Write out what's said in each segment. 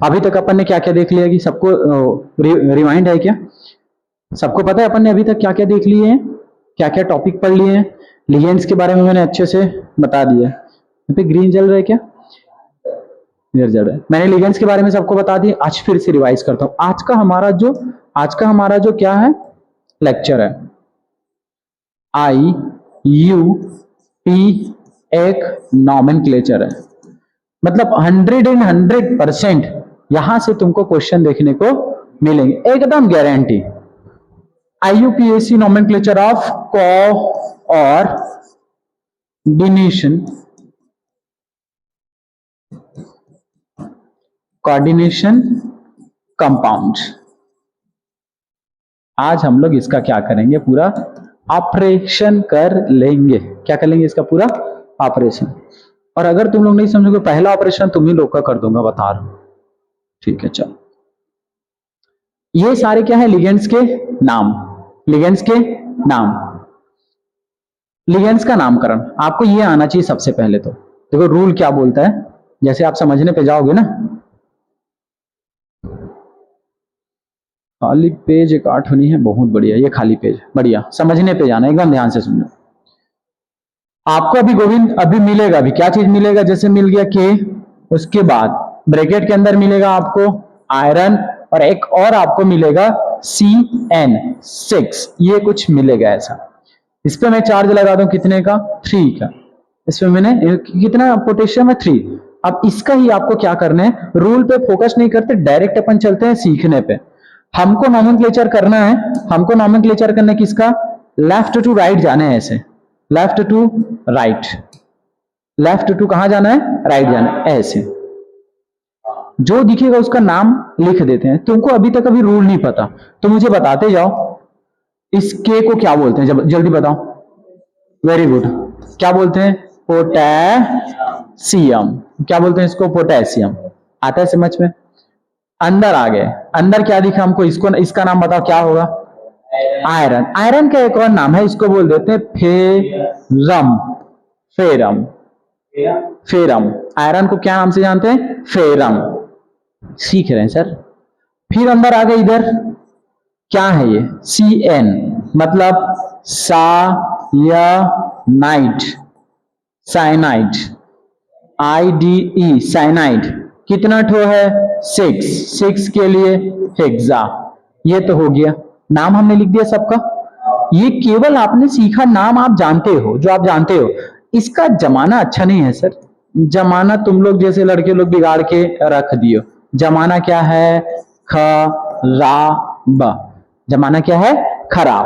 अभी तक अपन ने क्या क्या देख लिया कि सबको रिमाइंड है क्या? सबको पता है अपन ने अभी तक क्या क्या देख लिए हैं, क्या क्या टॉपिक पढ़ लिए हैं? लिगेंड्स के बारे में मैंने अच्छे से बता दिया। यहाँ पे ग्रीन जल रहा है क्या? इधर जल रहा है। मैंने लिगेंड्स के बारे में सबको बता दी। आज फिर से रिवाइज करता हूँ। आज का हमारा जो क्या है लेक्चर है, IUP एक नॉमेनक्लेचर है। मतलब 100% यहां से तुमको क्वेश्चन देखने को मिलेंगे, एकदम guarantee. IUPAC nomenclature of coordination compound. आज हम लोग इसका क्या करेंगे, पूरा ऑपरेशन कर लेंगे। क्या कर लेंगे? इसका पूरा ऑपरेशन। और अगर तुम लोग नहीं समझोगे, पहला ऑपरेशन तुम ही लोग का कर दूंगा, बता रहा हूं। ठीक है, चलो। ये सारे क्या है? लिगेंड्स के नाम। लिगेंड्स के नाम, लिगेंड्स का नामकरण आपको ये आना चाहिए सबसे पहले। तो देखो रूल क्या बोलता है, जैसे आप समझने पे जाओगे ना। खाली पेज एक 8 होनी है, बहुत बढ़िया। ये खाली पेज बढ़िया, समझने पे जाना, एकदम ध्यान से सुनो। आपको अभी गोविंद अभी मिलेगा, अभी क्या चीज मिलेगा? जैसे मिल गया के, उसके बाद ब्रैकेट के अंदर मिलेगा आपको आयरन, और एक और आपको मिलेगा CN6, ये कुछ मिलेगा ऐसा। इस पे मैं चार्ज लगा दूं कितने का? 3 का। इसमें मैंने कितना पोटेशियम है? 3। अब इसका ही आपको क्या करना है, रूल पे फोकस नहीं करते, डायरेक्ट अपन चलते हैं सीखने पे। हमको नॉमेनक्लेचर करना है। हमको नॉमेनक्लेचर करना किसका? लेफ्ट टू राइट जाना है, ऐसे left to right. Left to कहां जाना है? राइट जाना है, ऐसे। जो दिखेगा उसका नाम लिख देते हैं। तुमको अभी तक अभी रूल नहीं पता तो मुझे बताते जाओ। इस के को क्या बोलते हैं? जब जल्दी बताओ। Very good. क्या बोलते हैं? पोटेशियम। क्या बोलते हैं इसको? पोटेशियम। आता है समझ में? अंदर आ गए। अंदर क्या दिखा हमको? इसको, इसका नाम बताओ क्या होगा? आयरन। आयरन का एक और नाम है, इसको बोल देते हैं फेरम। Ferrum, ferrum. आयरन को क्या नाम से जानते हैं? फेरम। सीख रहे हैं सर। फिर अंदर आ गए इधर, क्या है ये? CN, मतलब सायनाइड। Cyanide, IDE, cyanide. कितना ठो है? 6 के लिए हेक्सा। ये तो हो गया, नाम हमने लिख दिया सबका। ये केवल आपने सीखा, नाम आप जानते हो, जो आप जानते हो। इसका जमाना अच्छा नहीं है सर। जमाना तुम लोग जैसे लड़के लोग बिगाड़ के रख दियो। जमाना क्या है? खराब। जमाना क्या है? खराब।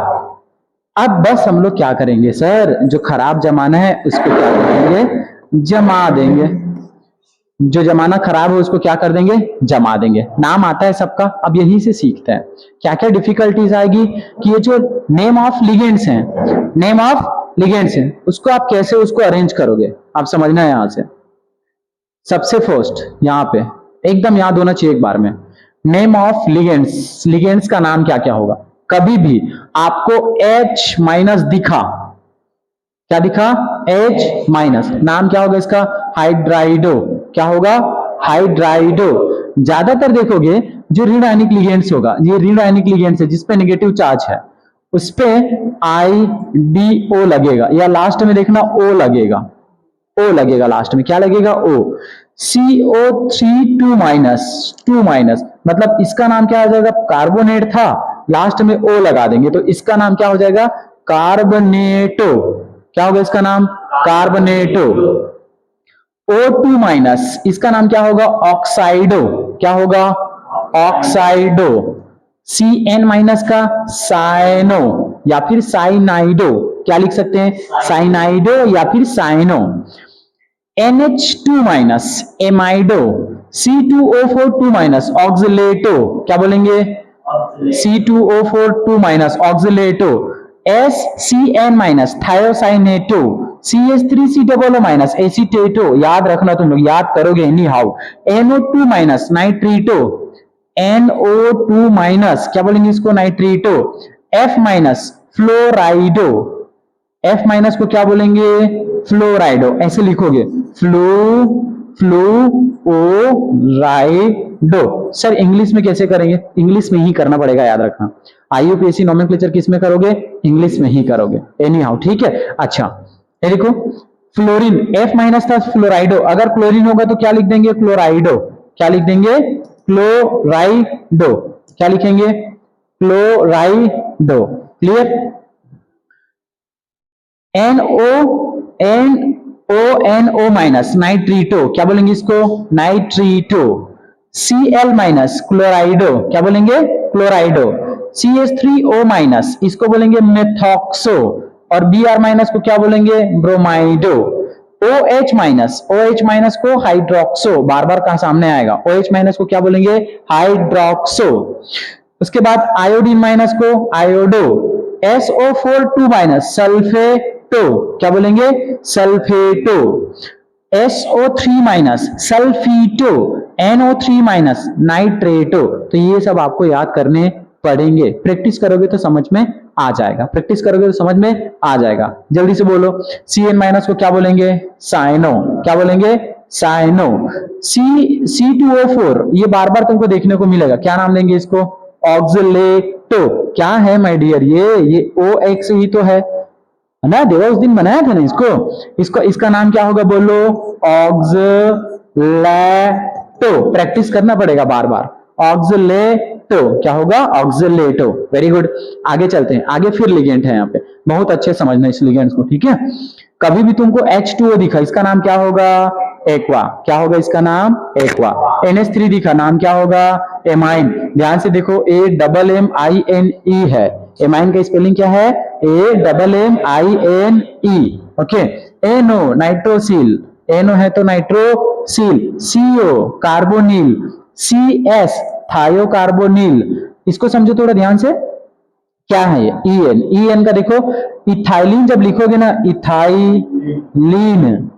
अब बस हम लोग क्या करेंगे सर, जो खराब जमाना है उसको क्या करेंगे? जमा देंगे। जो जमाना खराब है उसको क्या कर देंगे? जमा देंगे। नाम आता है सबका, अब यहीं से सीखते हैं। क्या क्या डिफिकल्टीज आएगी कि ये जो नेम ऑफ लिगेंड्स हैं, नेम ऑफ लिगेंड्स हैं, उसको आप कैसे उसको अरेंज करोगे, आप समझना है। यहां से सबसे फर्स्ट यहां पे एकदम याद होना चाहिए एक बार में, नेम ऑफ लिगेंड्स। लिगेंड्स का नाम क्या क्या होगा? कभी भी आपको H- दिखा, क्या दिखा? H-, नाम क्या होगा इसका? हाइड्राइडो। क्या होगा? हाइड्राइडो। ज्यादातर देखोगे जो ऋण आयनिक लिगेंड्स होगा, ये ऋण आयनिक लिगेंड्स है जिसपे नेगेटिव चार्ज है, उस पे IDO लगेगा, या लास्ट में देखना O लगेगा। O लगेगा लास्ट में। क्या लगेगा? O। CO3 2 माइनस, मतलब इसका नाम क्या हो जाएगा? कार्बोनेट था, लास्ट में O लगा देंगे तो इसका नाम क्या हो जाएगा? कार्बनेटो। क्या होगा इसका नाम? कार्बनेटो। O2-, इसका नाम क्या होगा? ऑक्साइडो। क्या होगा? ऑक्साइडो। CN- का साइनो या फिर साइनाइडो। क्या लिख सकते हैं? साइनाइडो या फिर साइनो। NH2-, एमाइडो। C2O4 2-, ऑक्सिलेटो। क्या बोलेंगे? C2O4 2-, ऑक्सिलेटो। SCN-, thiocyanato. CH3COO-, एसीटेटो। याद रखना, तुम लोग याद करोगे एनी हाउ। NO2-, नाइट्रीटो। NO2-, क्या बोलेंगे इसको? नाइट्रीटो। F-, फ्लोराइडो। F- को क्या बोलेंगे? फ्लोराइडो। ऐसे लिखोगे, फ्लोराइडो। सर इंग्लिश में कैसे करेंगे? इंग्लिश में ही करना पड़ेगा, याद रखना। आईयूपीएसी नोमेनक्लेचर किस में करोगे? इंग्लिश में ही करोगे, एनी हाउ, ठीक है। अच्छा ये देखो फ्लोरीन, एफ माइनस था फ्लोराइडो, अगर क्लोरीन होगा तो क्या लिख देंगे? क्लोराइडो। क्या लिख देंगे? क्लोराइडो। क्या लिखेंगे? क्लोराइडो। क्लियर? NO माइनस नाइट्रीटो, क्या बोलेंगे इसको? नाइट्रीटो। Cl माइनस क्लोराइडो, क्या बोलेंगे? क्लोराइडो। CH3O माइनस, इसको बोलेंगे मेथॉक्सो, और Br माइनस को क्या बोलेंगे? ब्रोमाइडो। OH माइनस को हाइड्रोक्सो, बार बार कहां सामने आएगा, OH माइनस को क्या बोलेंगे? हाइड्रोक्सो। उसके बाद आयोडीन माइनस को आयोडो। SO4 2 माइनस सल्फेटो, क्या बोलेंगे? Sulphato. SO3 minus sulphito. NO3 minus nitrato. तो ये सब आपको याद करने पढ़ेंगे, प्रैक्टिस करोगे तो समझ में आ जाएगा, प्रैक्टिस करोगे तो समझ में आ जाएगा। जल्दी से बोलो, Cn माइनस को क्या बोलेंगे? साइनो, क्या बोलेंगे? साइनो। C2O4, ये बार बार तुमको देखने को मिलेगा, क्या नाम देंगे इसको? ऑक्सलेटो। क्या है माय डियर? ये OX ही तो है ना, देवा उस दिन बनाया था ना इसको इसका नाम क्या होगा? बोलो, ऑक्सलेटो। प्रैक्टिस करना पड़ेगा बार बार, ऑक्सलेटो। क्या होगा? ऑक्सलेटो। Very good. आगे चलते हैं, आगे फिर लिगेंड है यहाँ पे, बहुत अच्छे समझना इस लिगेंड्स को, ठीक है। कभी भी तुमको H2O दिखा, इसका नाम क्या होगा? एक्वा। क्या होगा इसका नाम? एक्वा। NH3 दिखा, नाम क्या होगा? एमाइन। ध्यान से देखो, AMMINE है, एमाइन का स्पेलिंग क्या है? AMMINE। Okay. NO nitrosyl, NO है तो नाइट्रोसिल। CO carbonyl. CS थायोकार्बोनिल। इसको समझो थोड़ा ध्यान से, क्या है ये? EN का देखो, इथाइलिन जब लिखोगे ना, इथाइलिन,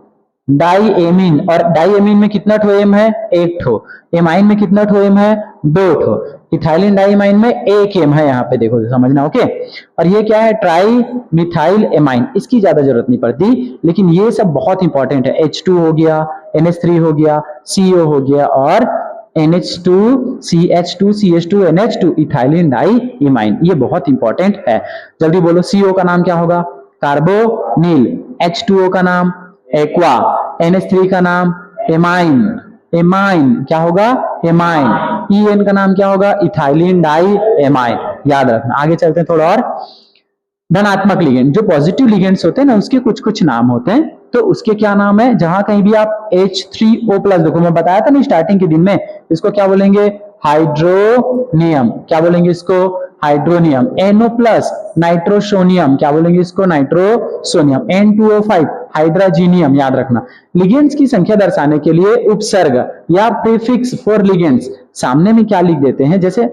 डाइएमीन, और डाइएमीन में कितना ठो एम है? एक ठो। एमाइन में कितना ठो एम है? दो ठो। इथाइलिन डाइएमाइन में एक एम है, यहाँ पे देखो समझना, ओके। और ये क्या है? ट्राई मिथाइल एमाइन, इसकी ज्यादा जरूरत नहीं पड़ती, लेकिन ये सब बहुत इंपॉर्टेंट है। H2 हो गया, NH3 हो गया, CO हो गया, और NH2 CH2 CH2 NH2 ethylene डाइइमाइन, ये बहुत इंपॉर्टेंट है। जल्दी बोलो, CO का नाम क्या होगा? कार्बोनिल। H2O का नाम एक्वा। NH3 का नाम एमाइन, एमाइन क्या होगा? एमाइन। EN का नाम क्या होगा? Ethylene diamine. याद रखना। आगे चलते हैं थोड़ा और। धनात्मक लिगेंड, जो पॉजिटिव लिगेंड्स होते हैं ना, उसके कुछ कुछ नाम होते हैं, तो उसके क्या नाम है? जहां कहीं भी आप H3O+, देखो मैं बताया था ना स्टार्टिंग के दिन में, इसको क्या बोलेंगे? हाइड्रोनियम। क्या बोलेंगे इसको? हाइड्रोनियम। NO+ नाइट्रोसोनियम, क्या बोलेंगे इसको? नाइट्रोसोनियम। N2O5 हाइड्रोजीनियम। याद रखना, लिगेंड्स की संख्या दर्शाने के लिए उपसर्ग या प्रीफिक्स फॉर लिगेंड्स सामने में क्या लिख देते हैं? जैसे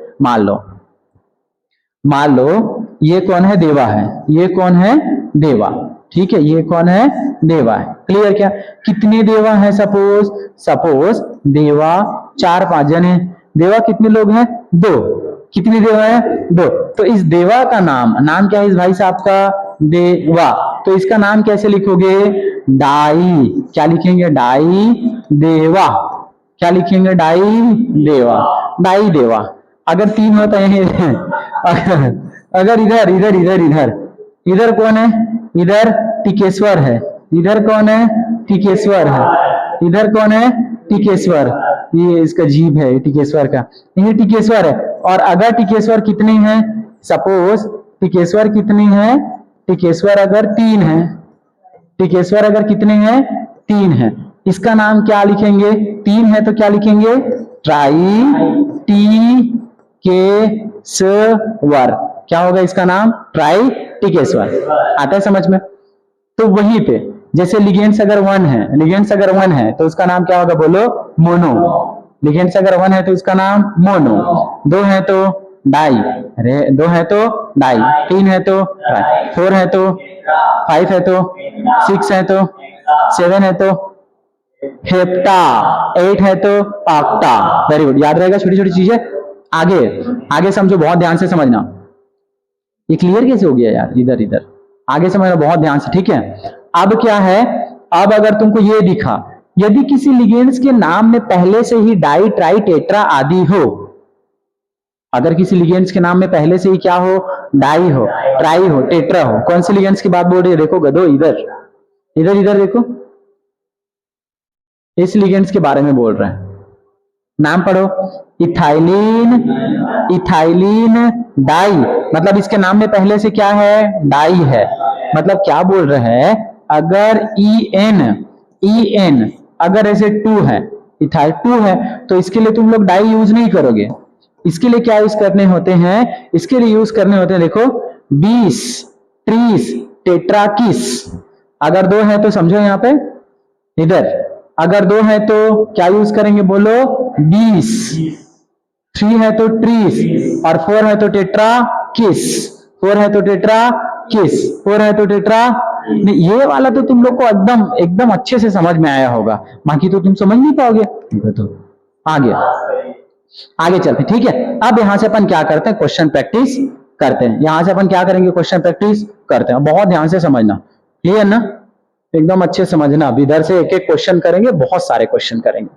मान लो ये कौन है? देवा है। ये कौन है? देवा। ठीक है, ये कौन है? देवा है। क्लियर? क्या कितने देवा है? सपोज देवा 4-5 जने। देवा कितने लोग हैं? 2। कितने देवा है? 2। तो इस देवा का नाम क्या है इस भाई साहब का? देवा। तो इसका नाम कैसे लिखोगे? डाई। क्या लिखेंगे? डाई देवा। क्या लिखेंगे? डाई देवा। डाई देवा। अगर 3 हो तो यही अगर इधर कौन है? इधर टिकेश्वर है। इधर कौन है? टिकेश्वर है। इधर कौन है? टिकेश्वर। ये इसका जीभ है टिकेश्वर का, ये टिकेश्वर है। और अगर टिकेश्वर कितने हैं? सपोज टिकेश्वर कितने हैं? टिकेश्वर अगर 3 है। टिकेश्वर अगर कितने हैं? 3 है। इसका नाम क्या लिखेंगे? 3 है तो क्या लिखेंगे? ट्राई टिकेश्वर। क्या होगा इसका नाम? ट्राई टिकेश्वर। आता है समझ में? तो वहीं पे जैसे लिगेंड्स अगर 1 है, तो उसका नाम क्या होगा? बोलो, मोनो। लिगेंड्स अगर 1 है तो उसका नाम मोनो। 2 है तो डाई। अरे 2 है तो डाई। 3 है तो ट्राई। 4 है तो 5 है तो 6 है तो 7 है तो हेप्टा। 8 है तो ऑक्टा। वेरी गुड, याद रहेगा छोटी छोटी चीजें। आगे समझो, बहुत ध्यान से समझना। ये क्लियर कैसे हो गया यार? इधर आगे समझना बहुत ध्यान से, ठीक है। अब क्या है? अब अगर तुमको ये दिखा यदि किसी लिगेंड्स के नाम में पहले से ही डाई ट्राई टेट्रा आदि हो, अगर किसी लिगेंड्स के नाम में पहले से ही क्या हो, डाई हो, ट्राई हो, टेट्रा हो, कौन से लिगेंड्स की बात बोल रही है, देखो गधो, इधर इधर इधर देखो, इस लिगेंड्स के बारे में बोल रहे हैं। नाम पढ़ो, इथाइलिन, इथाइलिन डाई, मतलब इसके नाम में पहले से क्या है, डाई है। मतलब क्या बोल रहे हैं, अगर EN अगर ऐसे 2 है, इथाइल 2 है, तो इसके लिए तुम लोग डाई यूज नहीं करोगे। इसके लिए क्या यूज करने होते हैं, इसके लिए यूज करने होते हैं, देखो 20 30 टेट्राकिस। अगर 2 है तो समझो यहां पे, इधर अगर 2 है तो क्या यूज करेंगे, बोलो 20, 3 है तो ट्रीस, और 4 है तो टेट्रा किस, 4 है तो टेट्रा किस, 4 है तो टेट्रा। ये वाला तो तुम लोग को एकदम एकदम अच्छे से समझ में आया होगा, बाकी तो तुम समझ नहीं पाओगे। तो आगे आगे चलते, ठीक है। अब यहां से अपन क्या करते हैं, क्वेश्चन प्रैक्टिस करते हैं। यहां से अपन क्या करेंगे, क्वेश्चन प्रैक्टिस करते हैं। बहुत ध्यान से समझना, क्लियर ना, एकदम अच्छे समझना। अब इधर से एक एक क्वेश्चन करेंगे, बहुत सारे क्वेश्चन करेंगे।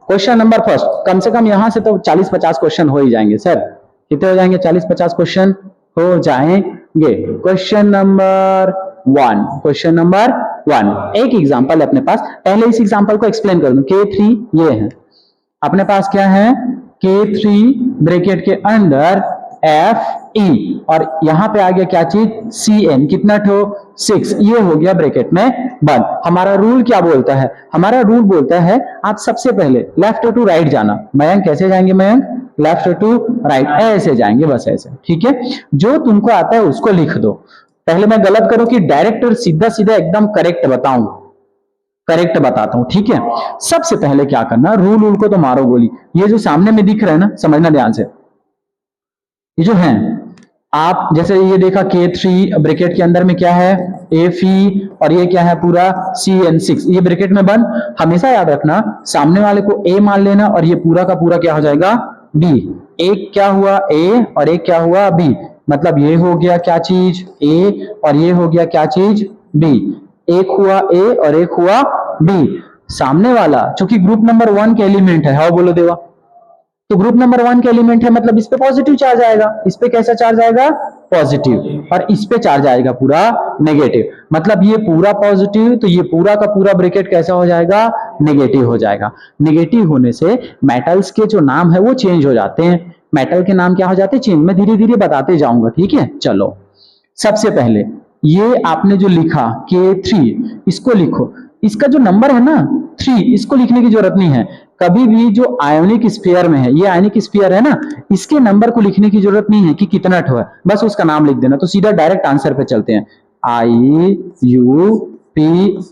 क्वेश्चन नंबर फर्स्ट, कम से कम यहां से तो 40-50 क्वेश्चन हो ही जाएंगे सर। कितने हो जाएंगे, 40-50 क्वेश्चन हो जाएंगे। क्वेश्चन नंबर 1, क्वेश्चन नंबर 1, एक एग्जांपल है अपने पास। पहले इस एग्जांपल को एक्सप्लेन कर दूं। K3 ये है अपने पास, क्या है, K3 ब्रैकेट के अंदर FE, और यहां पे आ गया क्या चीज, CN, कितना ठो 6, ये हो गया ब्रैकेट में बंद। हमारा रूल क्या बोलता है, हमारा रूल बोलता है आप सबसे पहले लेफ्ट टू राइट जाना। मयंक कैसे जाएंगे, मयंक लेफ्ट टू राइट ऐसे जाएंगे, बस ऐसे, ठीक है। जो तुमको आता है उसको लिख दो। पहले मैं गलत करूं कि डायरेक्ट सीधा सीधा एकदम करेक्ट बताऊं, करेक्ट बताता हूं, ठीक है। सबसे पहले क्या करना, रूल को तो मारो गोली। ये जो सामने में दिख रहा है ना, समझना ध्यान से, ये जो है, आप जैसे ये देखा K3 ब्रैकेट के अंदर में क्या है, FE, और ये क्या है पूरा CN6, ये ब्रैकेट में बंद। हमेशा याद रखना सामने वाले को A मान लेना, और ये पूरा का पूरा क्या हो जाएगा, B। एक क्या हुआ A और एक क्या हुआ B, मतलब ये हो गया क्या चीज A और ये हो गया क्या चीज B। एक हुआ A और एक हुआ B। सामने वाला चूंकि ग्रुप नंबर 1 के एलिमेंट है, हाँ बोलो देवा, तो ग्रुप नंबर 1 के एलिमेंट है, मतलब इस पे पॉजिटिव चार्ज आएगा, इस पे कैसा चार्ज आएगा, पॉजिटिव, और इस पे चार्ज आएगा पूरा नेगेटिव। मतलब ये पूरा पॉजिटिव, तो ये पूरा का पूरा ब्रैकेट कैसा हो जाएगा, नेगेटिव हो जाएगा। नेगेटिव होने से मेटल्स के जो नाम है वो चेंज हो जाते हैं। मेटल के नाम क्या हो जाते हैं, चेंज। मैं धीरे धीरे बताते जाऊंगा, ठीक है। चलो सबसे पहले ये आपने जो लिखा K3, इसको लिखो। इसका जो नंबर है ना 3, इसको लिखने की जरूरत नहीं है। कभी भी जो आयोनिक स्फीयर में है, ये आयोनिक स्फीयर है ना, इसके नंबर को लिखने की जरूरत नहीं है कि कितना ठो है, बस उसका नाम लिख देना। तो सीधा डायरेक्ट आंसर पे चलते हैं। IUP,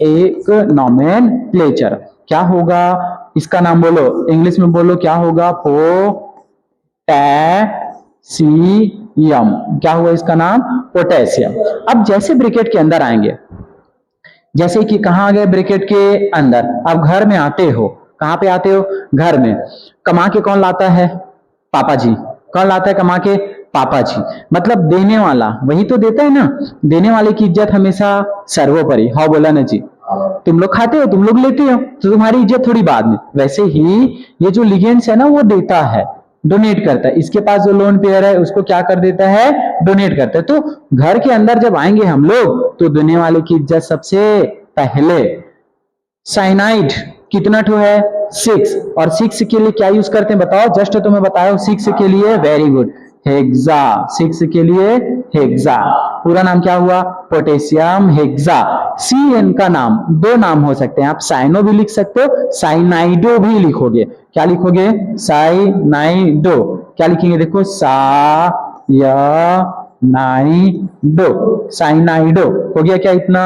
एक नोमेनक्लेचर, क्या होगा इसका नाम, बोलो इंग्लिश में बोलो, क्या होगा, पोटेशियम। क्या हुआ इसका नाम, पोटेशियम। अब जैसे ब्रैकेट के अंदर आएंगे, जैसे कि कहां आ गए ब्रैकेट के अंदर, अब घर में आते हो, कहां पे आते हो, घर में। कमा के कौन लाता है, पापा जी। कौन लाता है कमा के, पापा जी। मतलब देने वाला वही तो देता है ना, देने वाले की इज्जत हमेशा सर्वोपरि। हाँ बोला ना जी, तुम लोग खाते हो, तुम लोग लेते हो, तो तुम्हारी इज्जत थोड़ी बाद में। वैसे ही ये जो लिगेंड्स है ना, वो देता है, डोनेट करता है। इसके पास जो लोन पेयर है उसको क्या कर देता है, डोनेट करता है। तो घर के अंदर जब आएंगे हम लोग, तो देने वाले की इज्जत सबसे पहले। साइनाइड कितना ठो है, 6, और 6 के लिए क्या यूज करते हैं बताओ, जस्ट तुम्हें बताया 6 के लिए, वेरी गुड, हेक्सा। 6 के लिए हेक्सा, पूरा नाम क्या हुआ, पोटेशियम हेक्सा। CN का नाम 2 नाम हो सकते हैं, आप साइनो भी लिख सकते हो, साइनाइडो भी लिखोगे। क्या लिखोगे, साइनाइडो। क्या लिखेंगे, देखो साइनाइडो, साइनाइडो हो गया। क्या इतना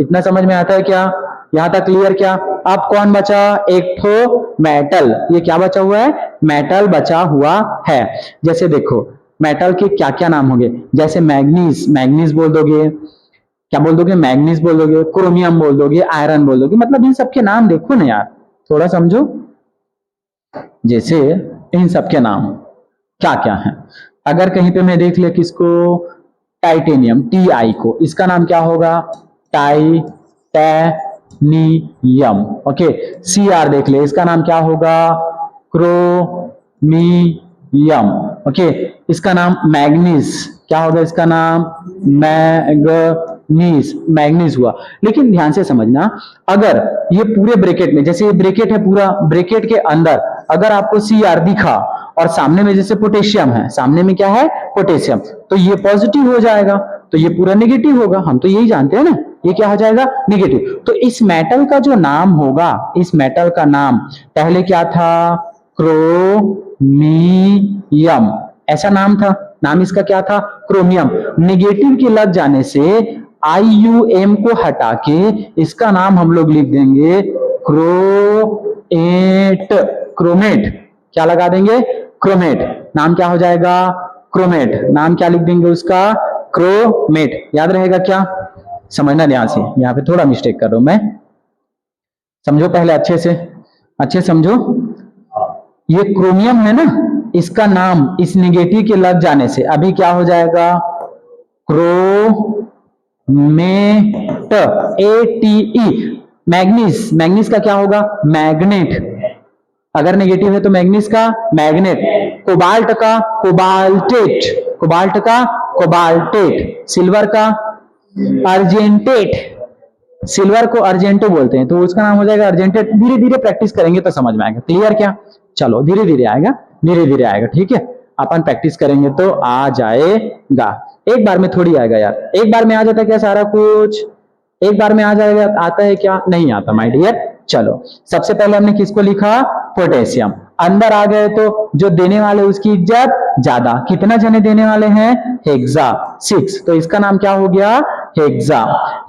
इतना समझ में आता है क्या, यहां तक क्लियर क्या। अब कौन बचा, एक ठो मेटल। ये क्या बचा हुआ है, मेटल बचा हुआ है। जैसे देखो मेटल के क्या क्या नाम होंगे, जैसे मैग्नीज, मैग्नीज बोल दोगे, क्या बोल दोगे, मैग्नीज बोल दोगे, क्रोमियम बोल दोगे, आयरन बोल दोगे। मतलब इन सबके नाम देखो ना यार, थोड़ा समझो। जैसे इन सबके नाम क्या क्या है। अगर कहीं पे मैं देख लिया किसको, टाइटेनियम, TI को, इसका नाम क्या होगा, टाइटेनियम। ओके, CR देख ले, इसका नाम क्या होगा, क्रोमियम। ओके, इसका नाम मैग्नीज, क्या होगा इसका नाम, मैग्नीज, मैग्नीज हुआ। लेकिन ध्यान से समझना, अगर ये पूरे ब्रैकेट में, जैसे ये ब्रैकेट है पूरा, ब्रैकेट के अंदर अगर आपको CR दिखा और सामने में जैसे पोटेशियम है, सामने में क्या है, पोटेशियम, तो ये पॉजिटिव हो जाएगा, तो ये पूरा नेगेटिव होगा, हम तो यही जानते हैं ना, ये क्या हो जाएगा, नेगेटिव। तो इस मेटल का जो नाम होगा, इस मेटल का नाम पहले क्या था, क्रोमियम, ऐसा नाम था, नाम इसका क्या था, क्रोमियम। नेगेटिव के लग जाने से IUM को हटा के इसका नाम हम लोग लिख देंगे क्रोएट, क्रोमेट, क्या लगा देंगे, क्रोमेट। नाम क्या हो जाएगा, क्रोमेट। नाम क्या लिख देंगे उसका, क्रोमेट। याद रहेगा क्या, समझना ध्यान से, यहाँ पे थोड़ा मिस्टेक कर रहा हूं मैं, समझो पहले अच्छे से, अच्छे समझो। ये क्रोमियम है ना, इसका नाम इस नेगेटिव के लग जाने से अभी क्या हो जाएगा, क्रोमेट, ATE। मैग्नीज, मैग्नीज का क्या होगा, मैग्नेट, अगर नेगेटिव है तो मैग्नीज का मैग्नेट। कोबाल्ट का कोबाल्टेट, कोबाल्ट का कोबाल्टेट। सिल्वर का अर्जेंटेट, सिल्वर को अर्जेंटो बोलते हैं, तो उसका नाम हो जाएगा अर्जेंटेट। धीरे धीरे प्रैक्टिस करेंगे तो समझ में आएगा, क्लियर क्या, चलो धीरे धीरे आएगा, धीरे धीरे आएगा, ठीक है, अपन प्रैक्टिस करेंगे तो आ जाएगा। एक बार में थोड़ी आएगा यार, एक बार में आ जाता है क्या सारा कुछ, एक बार में आ जाएगा, आता है क्या, नहीं आता माय डियर। चलो सबसे पहले हमने किसको लिखा, पोटेशियम। अंदर आ गए तो जो देने वाले उसकी इज्जत ज्यादा, कितना जने देने वाले हैं, हेक्सा, 6, तो इसका नाम क्या हो गया, हेक्सा,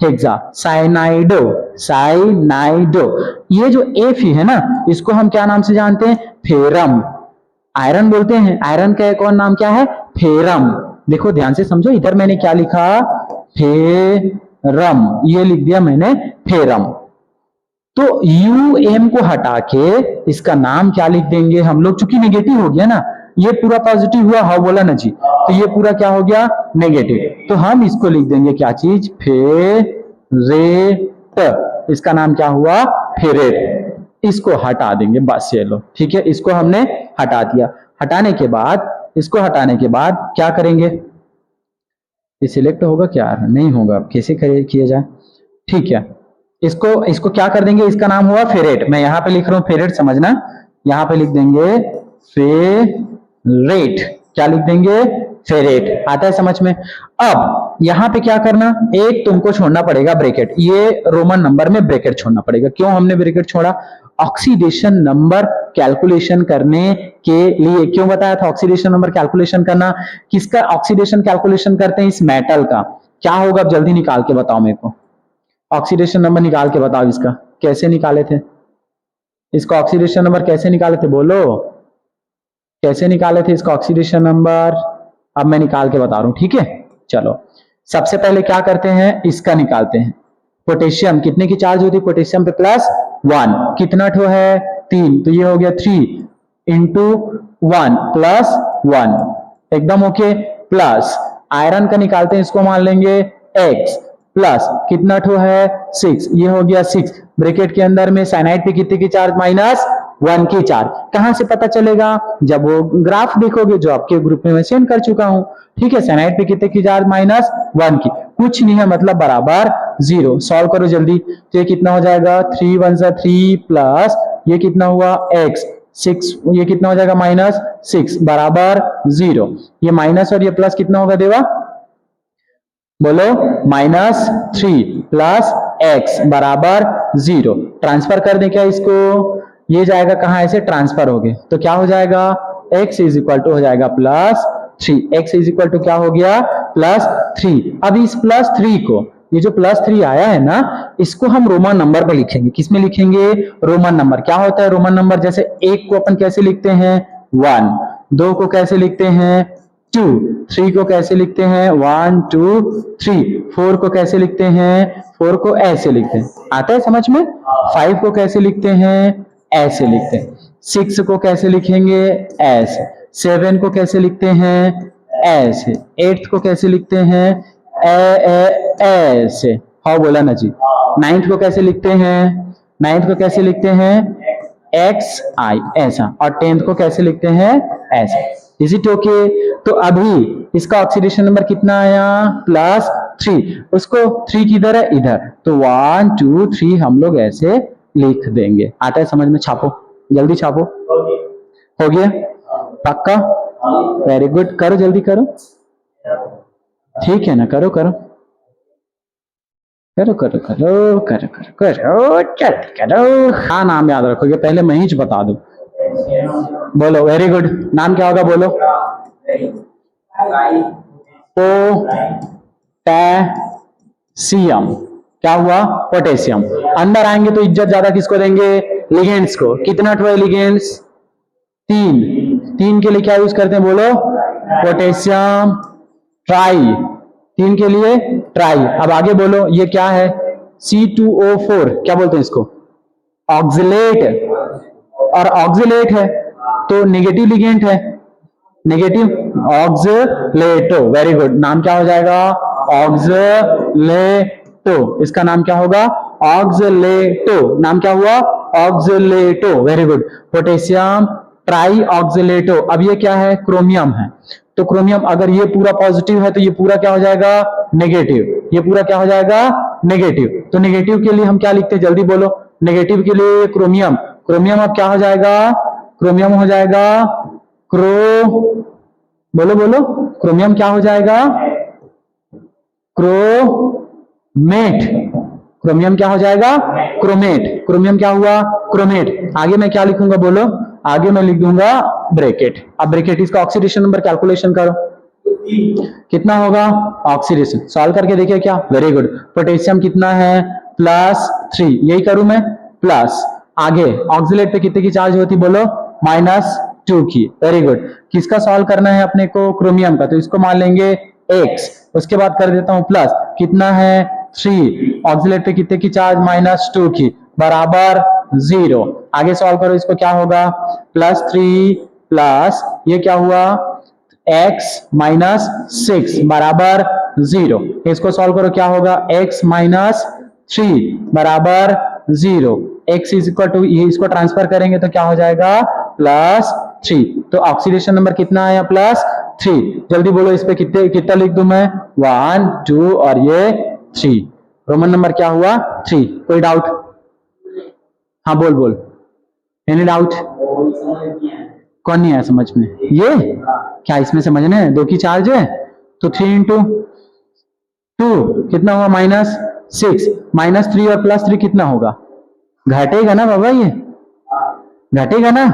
हेक्सा। साइनाइडो, साइनाइडो, ये जो F है ना, इसको हम क्या नाम से जानते हैं, फेरम। आयरन बोलते हैं, आयरन का एक और नाम क्या है, फेरम। देखो ध्यान से समझो, इधर मैंने क्या लिखा, फेरम, ये लिख दिया मैंने फेरम। तो UM को हटा के इसका नाम क्या लिख देंगे हम लोग, चूंकि नेगेटिव हो गया ना, ये पूरा पॉजिटिव हुआ, हाँ बोला ना जी, तो ये पूरा क्या हो गया, नेगेटिव, तो हम इसको लिख देंगे क्या चीज, फेरेट। इसका नाम क्या हुआ, फेरेट। इसको हटा देंगे, बस ये लो, ठीक है, इसको हमने हटा दिया। हटाने के बाद, इसको हटाने के बाद क्या करेंगे, ये सिलेक्ट होगा क्या, नहीं होगा, कैसे किया जाए, ठीक है, इसको क्या कर देंगे, इसका नाम हुआ फेरेट। मैं यहां पे लिख रहा हूं फेरेट, समझना, यहां पे लिख देंगे फेरेट, क्या लिख देंगे, फेरेट। आता है समझ में। अब यहां पे क्या करना, एक तुमको छोड़ना पड़ेगा ब्रैकेट, ये रोमन नंबर में ब्रैकेट छोड़ना पड़ेगा। क्यों हमने ब्रैकेट छोड़ा, ऑक्सीडेशन नंबर कैलकुलेशन करने के लिए। क्यों बताया था ऑक्सीडेशन नंबर कैलकुलेशन करना, किसका ऑक्सीडेशन कैलकुलेशन करते हैं, इस मेटल का। क्या होगा, अब जल्दी निकाल के बताओ मेरे को, ऑक्सीडेशन नंबर निकाल के बताओ, इसका कैसे निकाले थे, इसका ऑक्सीडेशन नंबर कैसे निकाले थे, बोलो कैसे निकाले थे इसका ऑक्सीडेशन नंबर। अब मैं निकाल के बता रहा हूं, ठीक है, चलो सबसे पहले क्या करते हैं, इसका निकालते हैं। पोटेशियम कितने की चार्ज होती है, पोटेशियम पे +1, कितना ठो है, 3, तो ये हो गया 3 इंटू 1 +1, एकदम ओके। प्लस आयरन का निकालते हैं, इसको मान लेंगे X, प्लस कितना ठो है, 6, ये हो गया 6। ब्रैकेट के अंदर में साइनाइड पे कितने की चार्ज, -1 की चार्ज। कहां से पता चलेगा, जब वो ग्राफ देखोगे जो आपके ग्रुप में मैं सेंड कर चुका हूं, ठीक है। साइनाइड पे कितने की चार्ज, -1 की, कुछ नहीं है मतलब बराबर 0। सॉल्व करो जल्दी, तो ये कितना हो जाएगा, 3 1 3 प्लस ये कितना हुआ X 6, ये कितना हो जाएगा -6 बराबर 0। ये माइनस और ये प्लस कितना होगा देवा, बोलो -3 प्लस X बराबर 0। ट्रांसफर कर दें क्या इसको, ये जाएगा कहां, ऐसे ट्रांसफर हो गए, तो क्या हो जाएगा, X इज इक्वल टू हो जाएगा +3। X इज इक्वल टू क्या हो गया, +3। अब इस +3 को, ये जो +3 आया है ना, इसको हम रोमन नंबर पर लिखेंगे। किसमें लिखेंगे, रोमन नंबर। क्या होता है रोमन नंबर, जैसे 1 को अपन कैसे लिखते हैं, 1, 2 को कैसे लिखते हैं, 2, 3 को कैसे लिखते हैं, 1 2 3, 4 को कैसे लिखते हैं, 4 को ऐसे लिखते हैं, आता है समझ में। 5 को कैसे लिखते हैं, ऐसे लिखते हैं। 6 को कैसे लिखेंगे, ऐसे। 7 को कैसे लिखते हैं, ऐसे। 8 को कैसे लिखते हैं, ऐसे। हाउ बोला ना जी। 9th को कैसे लिखते हैं, 9th को कैसे लिखते हैं, एक्स आई, ऐसा। और 10th को कैसे लिखते हैं, ऐसा। Is it okay? तो अभी इसका ऑक्सीडेशन नंबर कितना आया, +3। उसको 3 किधर है, इधर। तो 1 2 3 हम लोग ऐसे लिख देंगे। आता है समझ में? छापो, जल्दी छापो। हो गया पक्का? वेरी गुड, करो जल्दी करो। ठीक है ना, करो करो करो करो करो करो करो करो, जल्दी करो। हाँ, नाम याद रखोगे, पहले मैं ही बता दूं। बोलो, वेरी गुड। नाम क्या होगा, बोलो। पोटेशियम। क्या हुआ, पोटेशियम। अंदर आएंगे तो इज्जत ज्यादा किसको देंगे, लिगेंड्स को। कितना 12 लिगेंड्स, 3। 3 के लिए क्या यूज करते हैं, बोलो, पोटेशियम ट्राई। 3 के लिए ट्राई। अब आगे बोलो, ये क्या है, C2O4, क्या बोलते हैं इसको, ऑक्सिलेट। और ऑक्सिलेट है तो नेगेटिव लिगेंड है, नेगेटिव ऑक्सिलेटो। Very good. नाम क्या हो जाएगा, ऑक्सिलेटो। इसका नाम क्या होगा, ऑक्सिलेटो। नाम क्या हुआ, oxalato. Very good. Potassium trioxalato. अब ये क्या है, क्रोमियम है। तो क्रोमियम, अगर ये पूरा पॉजिटिव है तो ये पूरा क्या हो जाएगा, नेगेटिव। ये पूरा क्या हो जाएगा, नेगेटिव। तो नेगेटिव के लिए हम क्या लिखते हैं, जल्दी बोलो। नेगेटिव के लिए क्रोमियम। क्रोमियम अब क्या हो जाएगा, क्रोमियम हो जाएगा बोलो बोलो, क्रोमियम क्या हो जाएगा, क्रोमेट। क्रोमियम क्या हो जाएगा, क्रोमेट। क्रोमियम क्या हुआ, क्रोमेट। आगे मैं क्या लिखूंगा, बोलो। आगे मैं लिख दूंगा ब्रैकेट। अब ब्रैकेट, इसका ऑक्सीडेशन नंबर कैलकुलेशन करो, कितना होगा, ऑक्सीडेशन सॉल्व करके देखिए क्या। Very good. पोटेशियम कितना है, +3। यही करूं मैं, प्लस। आगे ऑक्सिलेट पे कितने की चार्ज होती, बोलो, -2 की। Very good. किसका सॉल्व करना है अपने को, क्रोमियम का। तो इसको मान लेंगे x। उसके बाद कर देता हूं प्लस, कितना है, 3। ऑक्सिलेट पे कितने की चार्ज, -2 की, बराबर 0। आगे सॉल्व करो इसको, क्या होगा, +3 प्लस ये क्या हुआ, x -6 बराबर 0। इसको सॉल्व करो, क्या होगा, x -3 बराबर 0। x इज इक्वल टू, ये इसको ट्रांसफर करेंगे तो क्या हो जाएगा, +3। तो ऑक्सीडेशन नंबर कितना आया, +3। जल्दी बोलो, इस पे कितने कितना लिख दूं मैं, 1 2 और ये 3। रोमन नंबर क्या हुआ, 3। कोई डाउट? हाँ बोल बोल, एनी डाउट? कौन नहीं आया समझ में, ये क्या इसमें समझना है, 2 की चार्ज है तो 3 × 2 कितना हुआ, -6। -3 और +3 कितना होगा, घटेगा ना बाबा, ये घटेगा ना।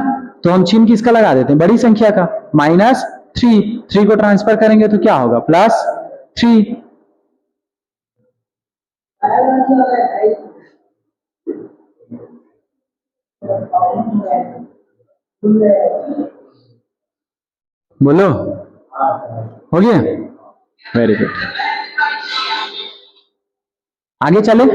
तो हम चिन्ह किसका लगा देते हैं, बड़ी संख्या का, -3। 3 को ट्रांसफर करेंगे तो क्या होगा, +3। बोलो, हो गया, वेरी गुड। आगे चले।